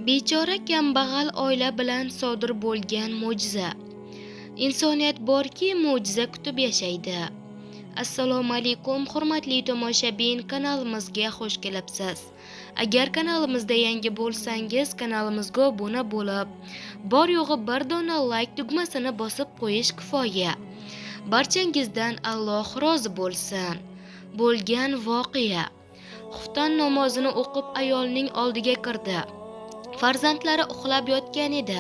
Bechora kambag'al oila bilan sodir bo'lgan mo'jiza. Insoniyat borki, mo'jiza kutib yashaydi. Assalomu alaykum, hurmatli tomoshabin, kanalimizga xush kelibsiz. Agar kanalimizda yangi bo'lsangiz, kanalimizga obuna bo'lib, bor yo'g'i bir dona like tugmasini bosib qo'yish kifoya. Barchangizdan Alloh rozi bo'lsin. Bo'lgan voqea. Xufton namozini o'qib ayolning oldiga kirdi. Farzandlari uxlab yotgan edi.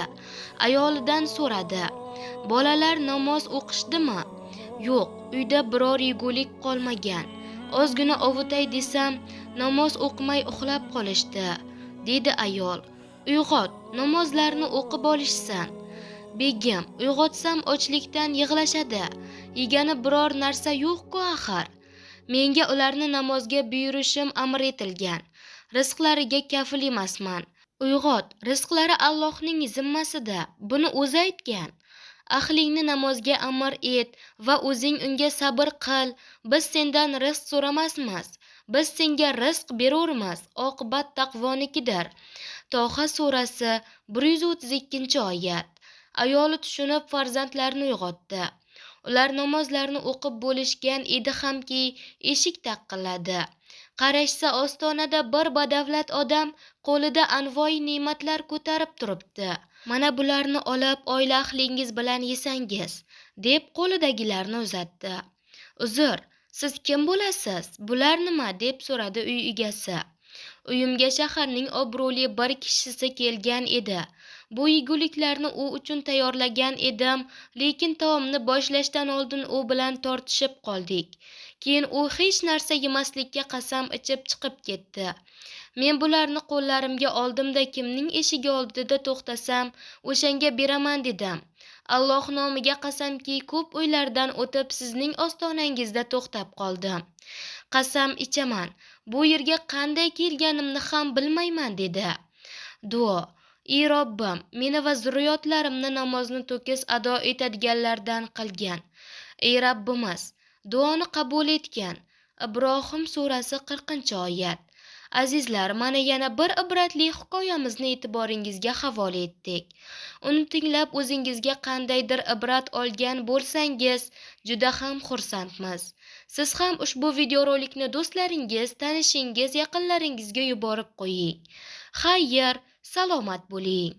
Ayolidan so'radi: "Bolalar namoz o'qishdimi?" "Yo'q, uyda biror yegulik qolmagan. Ozgina ovutay desam, namoz o'qimay uxlab qolishdi", dedi ayol. "Uyg'ot, namozlarni o'qib olishsan." "Begim, uyg'otsam ochlikdan yig'lashadi. Yegani biror narsa yo'q-ku axir. Menga ularni namozga buyurishim amr etilgan. Rizqlariga kafil emasman. Uyg'ot, rizqlari Allohning zimmasida. Buni o'zi aytgan. Ahlingni namozga amr et va o'zing unga sabr qil. Biz sendan rizq so'ramasmiz. Biz senga rizq berurmiz. Oqibat taqvonikidir. Toha surasi 132-oyat. Ayoli tushunib farzandlarini uyg'otdi. Ular namozlarini o'qib bo'lishgan edi hamki, eshik taqilladi. Qarashsa, ostonada bir badavlat odam qo'lida anvoyi ne'matlar ko'tarib turibdi. "Mana bularni olib oila ahlingiz bilan yesangiz", deb qo'lidagilarni uzatdi. "Uzr, siz kim bo'lasiz? Bular nima?" deb so'radi uy egasi. "Uyimga shaharning obro'li bir kishisi kelgan edi. Bu yeguliklarni u uchun tayyorlagan edim, lekin taomni boshlashdan oldin u bilan tortishib qoldik. Keyin u hech narsa yemaslikka qasam ichib chiqib ketdi. Men bularni qo'llarimga oldimda kimning eshigi oldida to'xtasam, o'shanga beraman dedim. Alloh nomiga qasamki, ko'p uylardan o'tib sizning ostonangizda to'xtab qoldim. Qasam ichaman, bu yerga qanday kelganimni ham bilmayman", dedi. Duo: "Ey Robbim, meni va zurriyotlarimni namozni to'kis ado etadiganlardan qilgin. Ey Rabbimiz, duoni qabul etgin." Ibrohim surasi 40-oyat. Azizlar, mana yana bir ibratli hikoyamizni e'tiboringizga havola etdik. Uni tinglab o'zingizga qandaydir ibrat olgan bo'lsangiz, juda ham xursandmiz. Siz ham ushbu videorolikni do'stlaringiz, tanishingiz, yaqinlaringizga yuborib qo'ying. Xayr, salomat bo'ling.